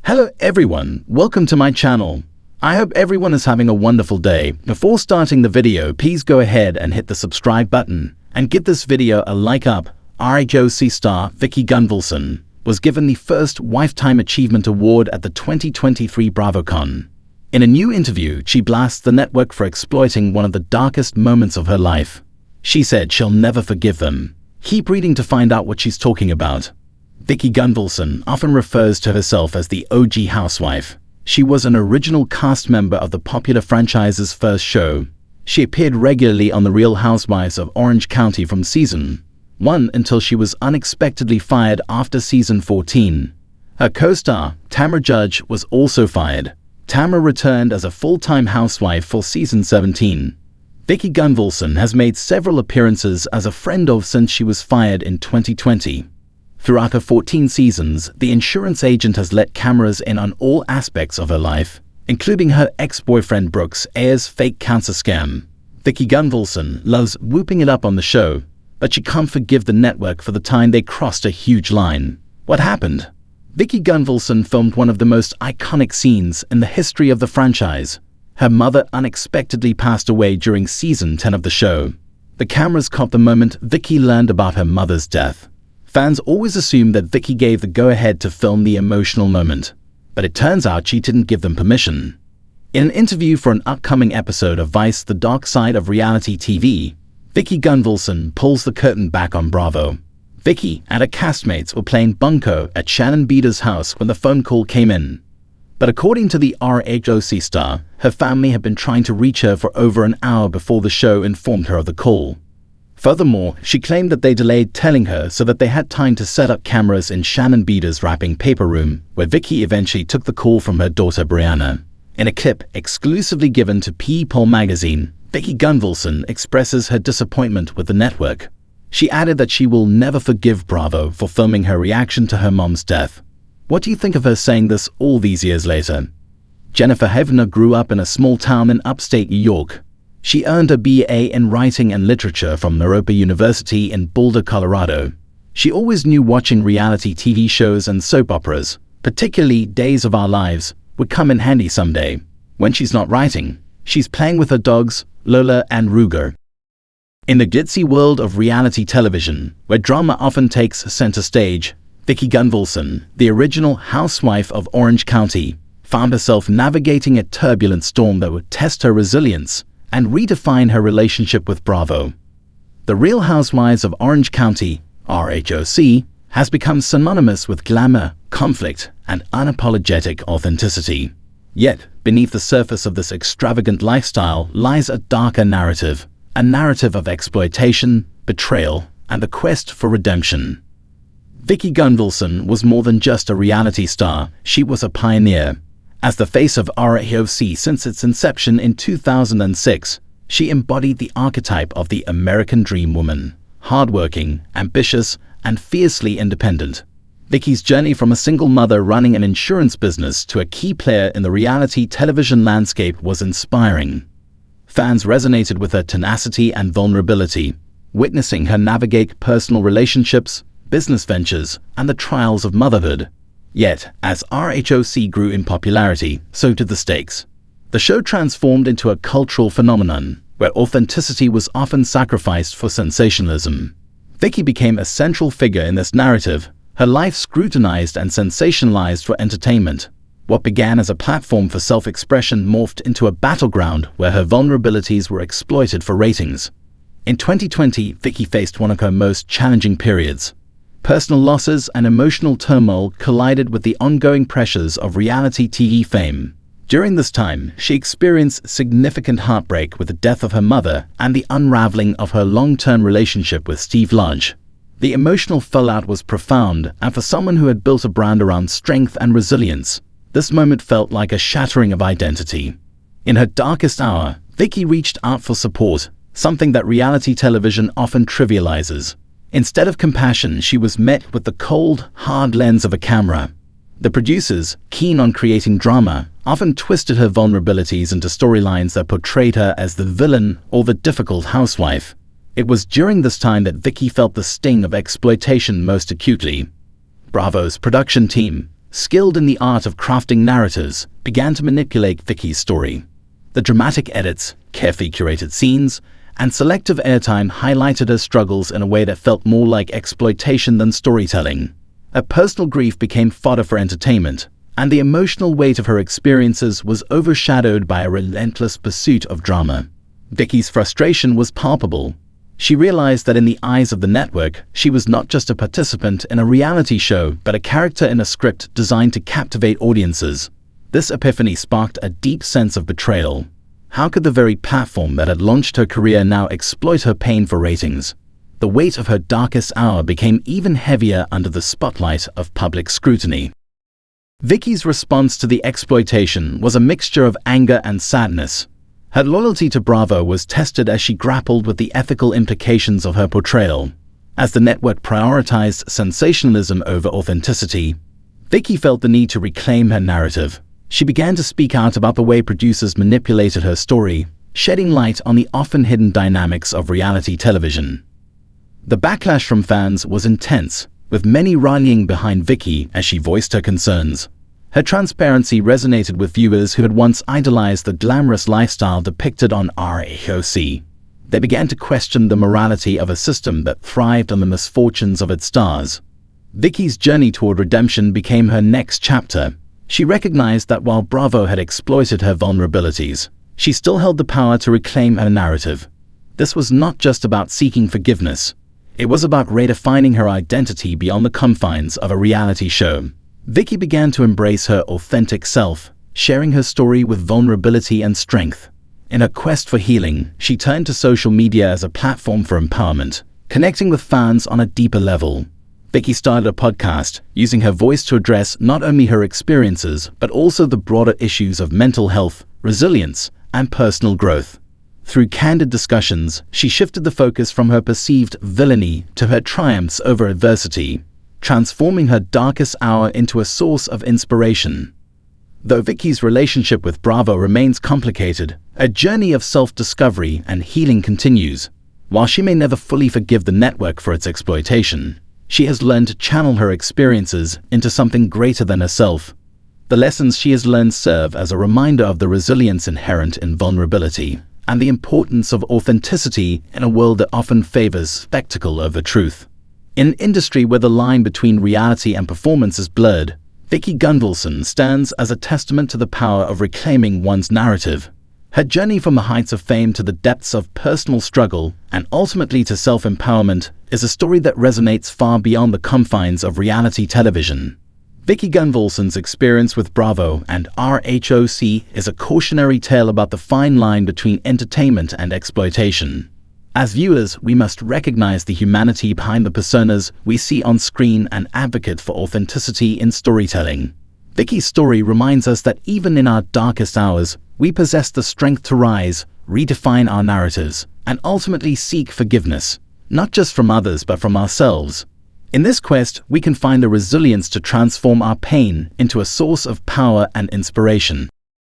Hello everyone, welcome to my channel. I hope everyone is having a wonderful day. Before starting the video, please go ahead and hit the subscribe button and give this video a like up. RHOC star Vicki Gunvalson was given the first Lifetime Achievement Award at the 2023 BravoCon. In a new interview, she blasts the network for exploiting one of the darkest moments of her life. She said she'll never forgive them. Keep reading to find out what she's talking about. Vicki Gunvalson often refers to herself as the OG housewife. She was an original cast member of the popular franchise's first show. She appeared regularly on The Real Housewives of Orange County from season 1 until she was unexpectedly fired after season 14. Her co-star, Tamra Judge, was also fired. Tamra returned as a full-time housewife for season 17. Vicki Gunvalson has made several appearances as a friend of since she was fired in 2020. Throughout her 14 seasons, the insurance agent has let cameras in on all aspects of her life, including her ex-boyfriend Brooks Ayers' fake cancer scam. Vicki Gunvalson loves whooping it up on the show, but she can't forgive the network for the time they crossed a huge line. What happened? Vicki Gunvalson filmed one of the most iconic scenes in the history of the franchise. Her mother unexpectedly passed away during season 10 of the show. The cameras caught the moment Vicki learned about her mother's death. Fans always assumed that Vicki gave the go-ahead to film the emotional moment, but it turns out she didn't give them permission. In an interview for an upcoming episode of Vice: The Dark Side of Reality TV, Vicki Gunvalson pulls the curtain back on Bravo. Vicki and her castmates were playing bunco at Shannon Beater's house when the phone call came in. But according to the RHOC star, her family had been trying to reach her for over an hour before the show informed her of the call. Furthermore, she claimed that they delayed telling her so that they had time to set up cameras in Shannon Beater's wrapping paper room, where Vicki eventually took the call from her daughter Brianna. In a clip exclusively given to People magazine, Vicki Gunvalson expresses her disappointment with the network. She added that she will never forgive Bravo for filming her reaction to her mom's death. What do you think of her saying this all these years later? Jennifer Havner grew up in a small town in upstate New York. She earned a BA in Writing and Literature from Naropa University in Boulder, Colorado. She always knew watching reality TV shows and soap operas, particularly Days of Our Lives, would come in handy someday. When she's not writing, she's playing with her dogs, Lola and Ruger. In the glitzy world of reality television, where drama often takes center stage, Vicki Gunvalson, the original housewife of Orange County, found herself navigating a turbulent storm that would test her resilience and redefine her relationship with Bravo. The Real Housewives of Orange County, RHOC, has become synonymous with glamour, conflict, and unapologetic authenticity. Yet, beneath the surface of this extravagant lifestyle lies a darker narrative, a narrative of exploitation, betrayal, and the quest for redemption. Vicki Gunvalson was more than just a reality star, she was a pioneer. As the face of RHOC since its inception in 2006, she embodied the archetype of the American dream woman, hardworking, ambitious, and fiercely independent. Vicki's journey from a single mother running an insurance business to a key player in the reality television landscape was inspiring. Fans resonated with her tenacity and vulnerability, witnessing her navigate personal relationships, business ventures, and the trials of motherhood. Yet, as RHOC grew in popularity, so did the stakes. The show transformed into a cultural phenomenon, where authenticity was often sacrificed for sensationalism. Vicki became a central figure in this narrative, her life scrutinized and sensationalized for entertainment. What began as a platform for self-expression morphed into a battleground where her vulnerabilities were exploited for ratings. In 2020, Vicki faced one of her most challenging periods. Personal losses and emotional turmoil collided with the ongoing pressures of reality TV fame. During this time, she experienced significant heartbreak with the death of her mother and the unraveling of her long-term relationship with Steve Lodge. The emotional fallout was profound, and for someone who had built a brand around strength and resilience, this moment felt like a shattering of identity. In her darkest hour, Vicki reached out for support, something that reality television often trivializes. Instead of compassion, she was met with the cold, hard lens of a camera. The producers, keen on creating drama, often twisted her vulnerabilities into storylines that portrayed her as the villain or the difficult housewife. It was during this time that Vicki felt the sting of exploitation most acutely. Bravo's production team, skilled in the art of crafting narratives, began to manipulate Vicki's story. The dramatic edits, carefully curated scenes, and selective airtime highlighted her struggles in a way that felt more like exploitation than storytelling. Her personal grief became fodder for entertainment, and the emotional weight of her experiences was overshadowed by a relentless pursuit of drama. Vicki's frustration was palpable. She realized that in the eyes of the network, she was not just a participant in a reality show, but a character in a script designed to captivate audiences. This epiphany sparked a deep sense of betrayal. How could the very platform that had launched her career now exploit her pain for ratings? The weight of her darkest hour became even heavier under the spotlight of public scrutiny. Vicki's response to the exploitation was a mixture of anger and sadness. Her loyalty to Bravo was tested as she grappled with the ethical implications of her portrayal. As the network prioritized sensationalism over authenticity, Vicki felt the need to reclaim her narrative. She began to speak out about the way producers manipulated her story, shedding light on the often hidden dynamics of reality television. The backlash from fans was intense, with many rallying behind Vicki as she voiced her concerns. Her transparency resonated with viewers who had once idolized the glamorous lifestyle depicted on RHOC. They began to question the morality of a system that thrived on the misfortunes of its stars. Vicki's journey toward redemption became her next chapter. She recognized that while Bravo had exploited her vulnerabilities, she still held the power to reclaim her narrative. This was not just about seeking forgiveness. It was about redefining her identity beyond the confines of a reality show. Vicki began to embrace her authentic self, sharing her story with vulnerability and strength. In her quest for healing, she turned to social media as a platform for empowerment, connecting with fans on a deeper level. Vicki started a podcast, using her voice to address not only her experiences, but also the broader issues of mental health, resilience, and personal growth. Through candid discussions, she shifted the focus from her perceived villainy to her triumphs over adversity, transforming her darkest hour into a source of inspiration. Though Vicki's relationship with Bravo remains complicated, a journey of self-discovery and healing continues. While she may never fully forgive the network for its exploitation, she has learned to channel her experiences into something greater than herself. The lessons she has learned serve as a reminder of the resilience inherent in vulnerability and the importance of authenticity in a world that often favors spectacle over truth. In an industry where the line between reality and performance is blurred, Vicki Gunvalson stands as a testament to the power of reclaiming one's narrative. Her journey from the heights of fame to the depths of personal struggle and ultimately to self-empowerment is a story that resonates far beyond the confines of reality television. Vicki Gunvalson's experience with Bravo and RHOC is a cautionary tale about the fine line between entertainment and exploitation. As viewers, we must recognize the humanity behind the personas we see on screen and advocate for authenticity in storytelling. Vicki's story reminds us that even in our darkest hours, we possess the strength to rise, redefine our narratives, and ultimately seek forgiveness, not just from others but from ourselves. In this quest, we can find the resilience to transform our pain into a source of power and inspiration.